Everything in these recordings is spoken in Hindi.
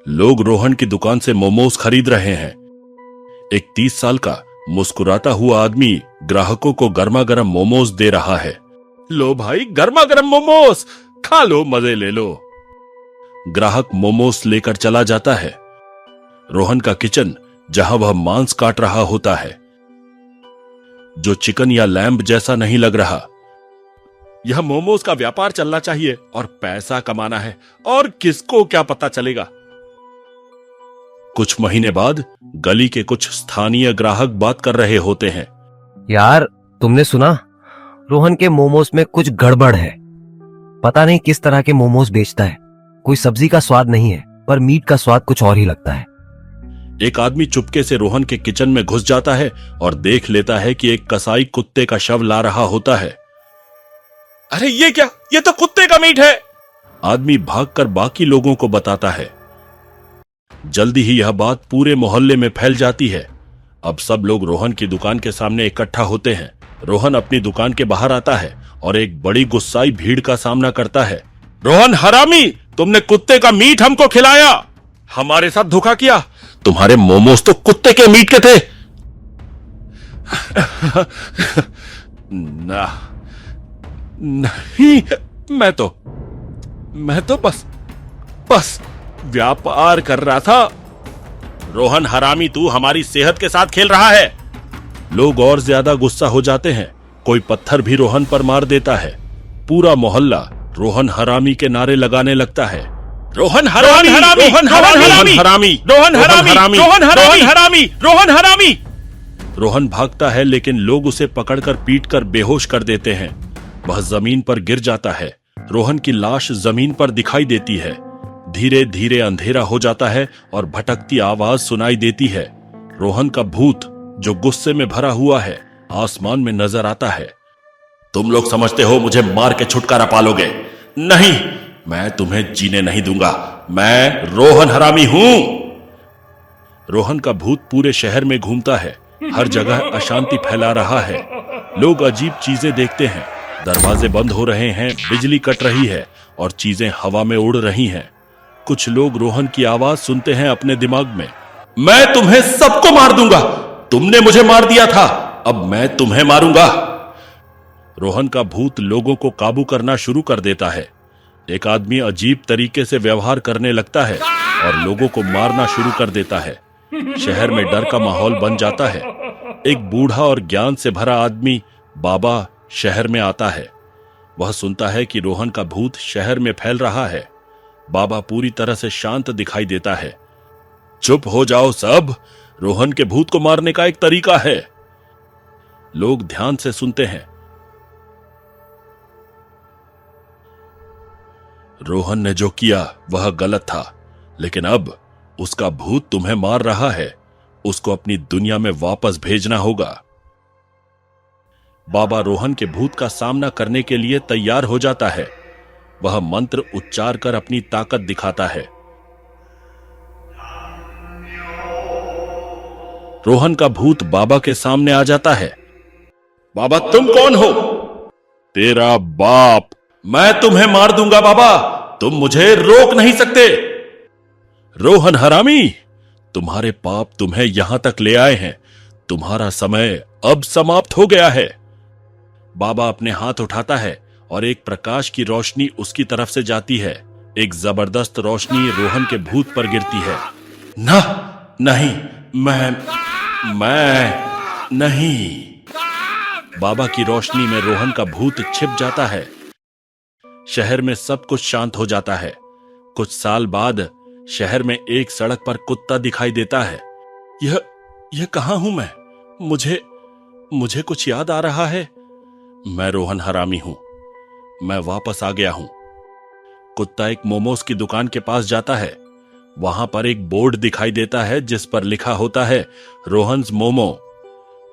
लोग रोहन की दुकान से मोमोज खरीद रहे हैं। एक 30 साल का मुस्कुराता हुआ आदमी ग्राहकों को गर्मा गर्म मोमोज दे रहा है। लो भाई, गर्मा गर्म मोमोज खा लो, मजे ले लो। ग्राहक मोमोज लेकर चला जाता है। रोहन का किचन, जहां वह मांस काट रहा होता है, जो चिकन या लैम्ब जैसा नहीं लग रहा। यह मोमोज का व्यापार चलना चाहिए और पैसा कमाना है, और किसको क्या पता चलेगा। कुछ महीने बाद गली के कुछ स्थानीय ग्राहक बात कर रहे होते हैं। यार, तुमने सुना? रोहन के मोमोज में कुछ गड़बड़ है। पता नहीं किस तरह के मोमोज बेचता है। कोई सब्जी का स्वाद नहीं है, पर मीट का स्वाद कुछ और ही लगता है। एक आदमी चुपके से रोहन के किचन में घुस जाता है और देख लेता है कि एक कसाई कुत्ते का शव ला रहा होता है। अरे ये क्या? ये तो कुत्ते का मीट है। आदमी भागकर बाकी लोगों को बताता है। जल्दी ही यह बात पूरे मोहल्ले में फैल जाती है। अब सब लोग रोहन की दुकान के सामने इकट्ठा होते हैं। रोहन अपनी दुकान के बाहर आता है और एक बड़ी गुस्साई भीड़ का सामना करता है। रोहन हरामी, तुमने कुत्ते का मीट हमको खिलाया, हमारे साथ धोखा किया। तुम्हारे मोमोज तो कुत्ते के मीट के थे। ना, नहीं, मैं तो बस व्यापार कर रहा था। रोहन हरामी, तू हमारी सेहत के साथ खेल रहा है। लोग और ज्यादा गुस्सा हो जाते हैं। कोई पत्थर भी रोहन पर मार देता है। पूरा मोहल्ला रोहन हरामी के नारे लगाने लगता है। रोहन हरामी, रोहन हरामी, रोहन हरामी, रोहन हरामी, रोहन हरामी, हरामी, रोहन हरामी। रोहन भागता है, लेकिन लोग उसे पकड़कर पीटकर बेहोश कर देते हैं। वह जमीन पर गिर जाता है। रोहन की लाश जमीन पर दिखाई देती है। धीरे धीरे अंधेरा हो जाता है और भटकती आवाज सुनाई देती है। रोहन का भूत, जो गुस्से में भरा हुआ है, आसमान में नजर आता है। तुम लोग समझते हो मुझे मार के छुटकारा पालोगे? नहीं, मैं तुम्हें जीने नहीं दूंगा। मैं रोहन हरामी हूं। रोहन का भूत पूरे शहर में घूमता है। हर जगह अशांति फैला रहा है। लोग अजीब चीजें देखते हैं। दरवाजे बंद हो रहे हैं, बिजली कट रही है और चीजें हवा में उड़ रही हैं। कुछ लोग रोहन की आवाज सुनते हैं अपने दिमाग में। मैं तुम्हें सबको मार दूंगा। तुमने मुझे मार दिया था, अब मैं तुम्हें मारूंगा। रोहन का भूत लोगों को काबू करना शुरू कर देता है। एक आदमी अजीब तरीके से व्यवहार करने लगता है और लोगों को मारना शुरू कर देता है। शहर में डर का माहौल बन जाता है। एक बूढ़ा और ज्ञान से भरा आदमी, बाबा, शहर में आता है। वह सुनता है कि रोहन का भूत शहर में फैल रहा है। बाबा पूरी तरह से शांत दिखाई देता है। चुप हो जाओ सब, रोहन के भूत को मारने का एक तरीका है। लोग ध्यान से सुनते हैं। रोहन ने जो किया वह गलत था, लेकिन अब उसका भूत तुम्हें मार रहा है। उसको अपनी दुनिया में वापस भेजना होगा। बाबा रोहन के भूत का सामना करने के लिए तैयार हो जाता है। वह मंत्र उच्चार कर अपनी ताकत दिखाता है। रोहन का भूत बाबा के सामने आ जाता है। बाबा, तुम कौन हो? तेरा बाप। मैं तुम्हें मार दूंगा बाबा, तुम मुझे रोक नहीं सकते। रोहन हरामी, तुम्हारे पाप तुम्हें यहां तक ले आए हैं। तुम्हारा समय अब समाप्त हो गया है। बाबा अपने हाथ उठाता है और एक प्रकाश की रोशनी उसकी तरफ से जाती है। एक जबरदस्त रोशनी रोहन के भूत पर गिरती है। ना, नहीं, मैं नहीं। बाबा की रोशनी में रोहन का भूत छिप जाता है। शहर में सब कुछ शांत हो जाता है। कुछ साल बाद शहर में एक सड़क पर कुत्ता दिखाई देता है। यह कहां हूं मैं? मुझे कुछ याद आ रहा है। मैं रोहन हरामी हूं। मैं वापस आ गया हूं। कुत्ता एक मोमोज की दुकान के पास जाता है। वहां पर एक बोर्ड दिखाई देता है जिस पर लिखा होता है रोहन्स मोमो।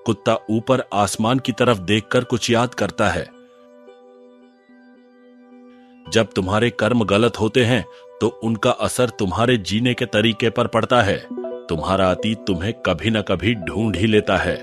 कुत्ता ऊपर आसमान की तरफ देखकर कुछ याद करता है। जब तुम्हारे कर्म गलत होते हैं तो उनका असर तुम्हारे जीने के तरीके पर पड़ता है। तुम्हारा अतीत तुम्हें कभी न कभी ढूंढ ही लेता है।